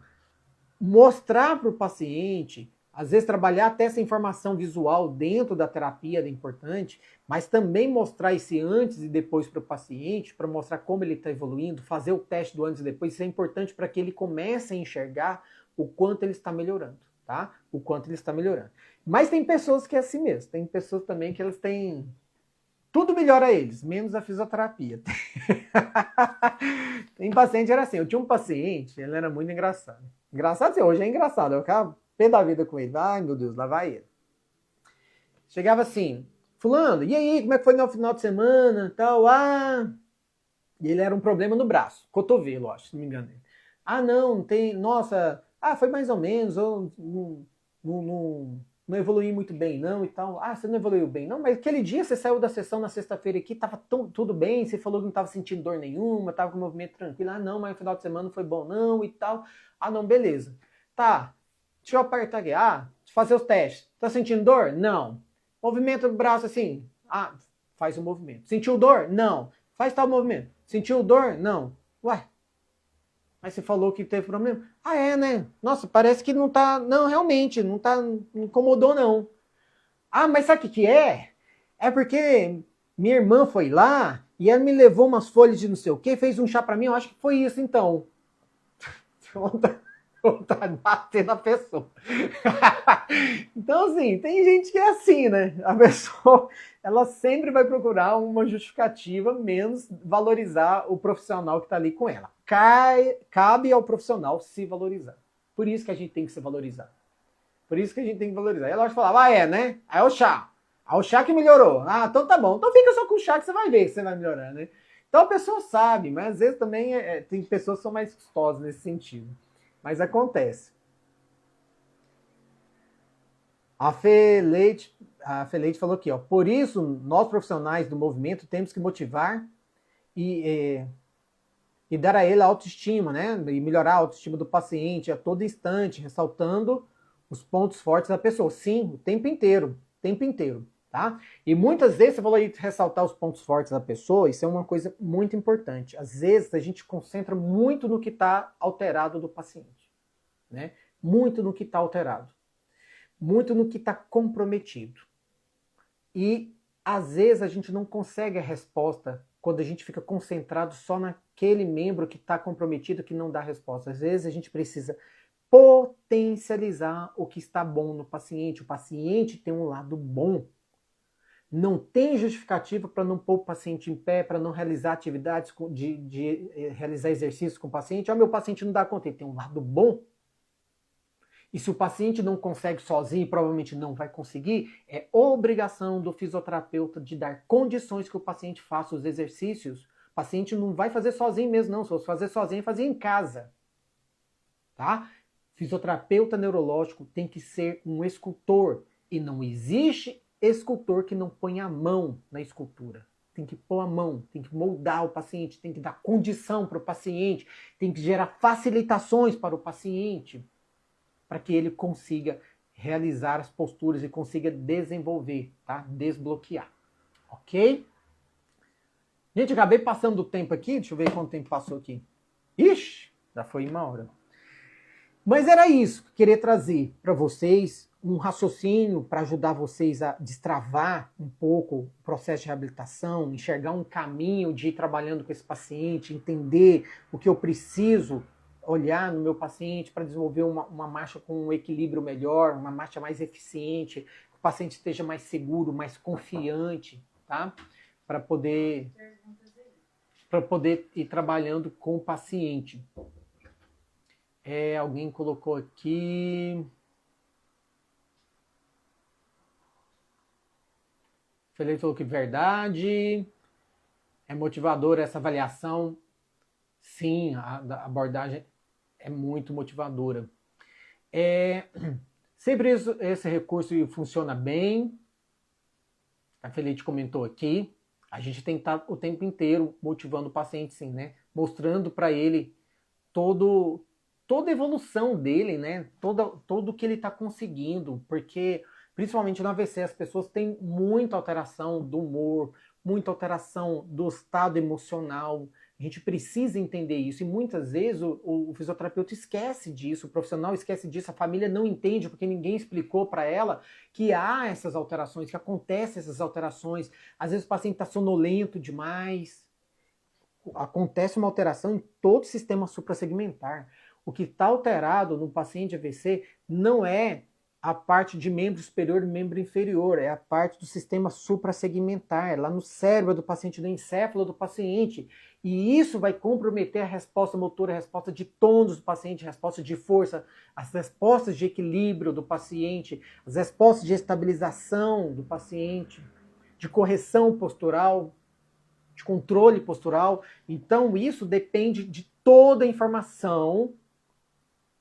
mostrar para o paciente, às vezes trabalhar até essa informação visual dentro da terapia é importante, mas também mostrar esse antes e depois para o paciente, para mostrar como ele está evoluindo, fazer o teste do antes e depois, isso é importante para que ele comece a enxergar o quanto ele está melhorando, tá? O quanto ele está melhorando. Mas tem pessoas que é assim mesmo, tem pessoas também que elas têm... Tudo melhora a eles, menos a fisioterapia. Tem paciente que era assim, eu tinha um paciente, ele era muito engraçado. Engraçado assim, hoje é engraçado, eu ficava pé da vida com ele. Ai, meu Deus, lá vai ele. Chegava assim, fulano, e aí, como é que foi no final de semana? Tal, e ele era um problema no braço, cotovelo, acho, se não me engano. Ah, não, tem, nossa, foi mais ou menos, eu não evolui muito bem, não, e tal. Ah, você não evoluiu bem, não, mas aquele dia você saiu da sessão na sexta-feira aqui, tava tudo bem, você falou que não estava sentindo dor nenhuma, tava com o movimento tranquilo. Ah, não, mas o final de semana não foi bom, não, e tal. Ah, não, beleza. Tá, deixa eu apertar aqui. Ah, fazer os testes. Tá sentindo dor? Não. Movimento do braço assim. Ah, faz o movimento. Sentiu dor? Não. Faz tal movimento. Sentiu dor? Não. Ué, mas você falou que teve problema? Ah, é, né? Nossa, parece que não tá... Não, realmente, não tá... Não incomodou, não. Ah, mas sabe o que é? É porque minha irmã foi lá e ela me levou umas folhas de não sei o que, fez um chá para mim, eu acho que foi isso então. Vontade de bater na pessoa. Então, assim, tem gente que é assim, né? A pessoa, ela sempre vai procurar uma justificativa, menos valorizar o profissional que está ali com ela. Cabe ao profissional se valorizar. Por isso que a gente tem que se valorizar. Por isso que a gente tem que valorizar. E ela falava, né? Aí é o chá. Ah, o chá que melhorou. Ah, então tá bom. Então fica só com o chá que você vai ver que você vai melhorar, né? Então a pessoa sabe, mas às vezes também tem pessoas que são mais custosas nesse sentido. Mas acontece. A Feleite falou aqui, ó. Por isso, nós profissionais do movimento temos que motivar e dar a ele a autoestima, né? E melhorar a autoestima do paciente a todo instante, ressaltando os pontos fortes da pessoa. Sim, o tempo inteiro, tá? E muitas vezes você falou aí de ressaltar os pontos fortes da pessoa, isso é uma coisa muito importante. Às vezes a gente concentra muito no que está alterado do paciente, né? Muito no que está alterado. Muito no que está comprometido. E às vezes a gente não consegue a resposta quando a gente fica concentrado só naquele membro que está comprometido, que não dá resposta. Às vezes a gente precisa potencializar o que está bom no paciente. O paciente tem um lado bom. Não tem justificativa para não pôr o paciente em pé, para não realizar atividades, de realizar exercícios com o paciente. Meu paciente não dá conta, ele tem um lado bom. E se o paciente não consegue sozinho, provavelmente não vai conseguir, é obrigação do fisioterapeuta de dar condições que o paciente faça os exercícios. O paciente não vai fazer sozinho mesmo, não. Se fosse fazer sozinho, fazia em casa. Tá? Fisioterapeuta neurológico tem que ser um escultor. E não existe escultor que não põe a mão na escultura. Tem que pôr a mão, tem que moldar o paciente, tem que dar condição para o paciente, tem que gerar facilitações para o paciente, para que ele consiga realizar as posturas e consiga desenvolver, tá? Desbloquear, ok? Gente, acabei passando do tempo aqui, deixa eu ver quanto tempo passou aqui. Ixi, já foi 1 hora. Mas era isso que eu queria trazer para vocês, um raciocínio para ajudar vocês a destravar um pouco o processo de reabilitação, enxergar um caminho de ir trabalhando com esse paciente, entender o que eu preciso olhar no meu paciente para desenvolver uma marcha com um equilíbrio melhor, uma marcha mais eficiente, que o paciente esteja mais seguro, mais confiante, tá? Para poder ir trabalhando com o paciente. Alguém colocou aqui... Felipe falou que verdade. É motivadora essa avaliação. Sim, a abordagem é muito motivadora. Sempre esse recurso funciona bem. A Felipe comentou aqui. A gente tem que estar o tempo inteiro motivando o paciente, sim, né? Mostrando para ele toda a evolução dele, né? Todo o que ele está conseguindo. Porque, principalmente no AVC, as pessoas têm muita alteração do humor, muita alteração do estado emocional. A gente precisa entender isso. E muitas vezes o fisioterapeuta esquece disso, o profissional esquece disso, a família não entende porque ninguém explicou para ela que há essas alterações, que acontecem essas alterações. Às vezes o paciente está sonolento demais. Acontece uma alteração em todo o sistema suprassegmentar. O que está alterado no paciente AVC não é a parte de membro superior e membro inferior, é a parte do sistema suprassegmentar, lá no cérebro do paciente, no encéfalo do paciente. E isso vai comprometer a resposta motora, a resposta de tônus do paciente, a resposta de força, as respostas de equilíbrio do paciente, as respostas de estabilização do paciente, de correção postural, de controle postural. Então isso depende de toda a informação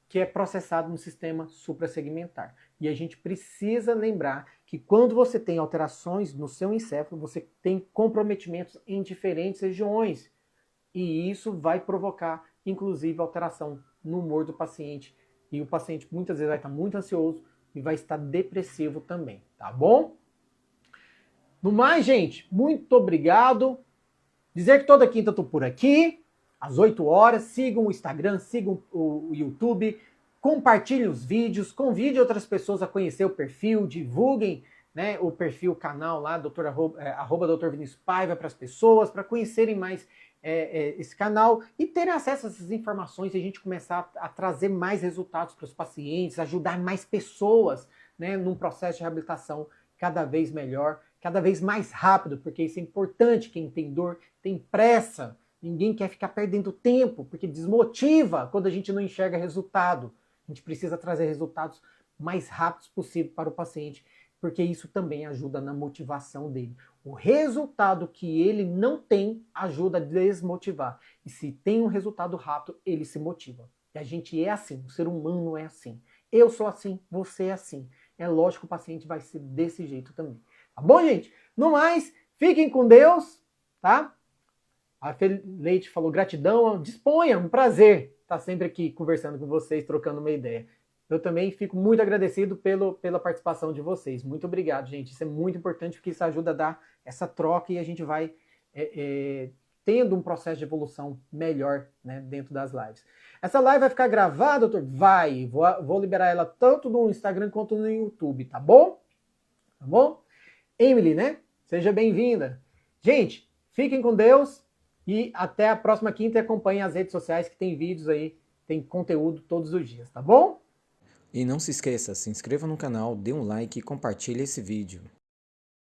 que é processada no sistema suprassegmentar. E a gente precisa lembrar que quando você tem alterações no seu encéfalo, você tem comprometimentos em diferentes regiões. E isso vai provocar, inclusive, alteração no humor do paciente. E o paciente muitas vezes vai estar muito ansioso e vai estar depressivo também, tá bom? No mais, gente, muito obrigado. Dizer que toda quinta eu estou por aqui, às 8 horas. Sigam o Instagram, sigam o YouTube, compartilhem os vídeos, convide outras pessoas a conhecer o perfil, divulguem né, o perfil, o canal lá, arroba Dr. Vinícius Paiva, para as pessoas, para conhecerem mais esse canal e terem acesso a essas informações e a gente começar a trazer mais resultados para os pacientes, ajudar mais pessoas, né, num processo de reabilitação cada vez melhor, cada vez mais rápido, porque isso é importante. Quem tem dor tem pressa. Ninguém quer ficar perdendo tempo, porque desmotiva quando a gente não enxerga resultado. A gente precisa trazer resultados mais rápidos possível para o paciente, porque isso também ajuda na motivação dele. O resultado que ele não tem ajuda a desmotivar. E se tem um resultado rápido, ele se motiva. E a gente é assim, o ser humano é assim. Eu sou assim, você é assim. É lógico que o paciente vai ser desse jeito também. Tá bom, gente? No mais, fiquem com Deus, tá? A Fê Leite falou gratidão, disponha, um prazer estar sempre aqui conversando com vocês, trocando uma ideia. Eu também fico muito agradecido pela participação de vocês. Muito obrigado, gente. Isso é muito importante porque isso ajuda a dar essa troca e a gente vai tendo um processo de evolução melhor, né, dentro das lives. Essa live vai ficar gravada, doutor? Vai. Vou liberar ela tanto no Instagram quanto no YouTube, tá bom? Tá bom? Emily, né? Seja bem-vinda. Gente, fiquem com Deus e até a próxima quinta e acompanhem as redes sociais que tem vídeos aí, tem conteúdo todos os dias, tá bom? E não se esqueça, se inscreva no canal, dê um like e compartilhe esse vídeo.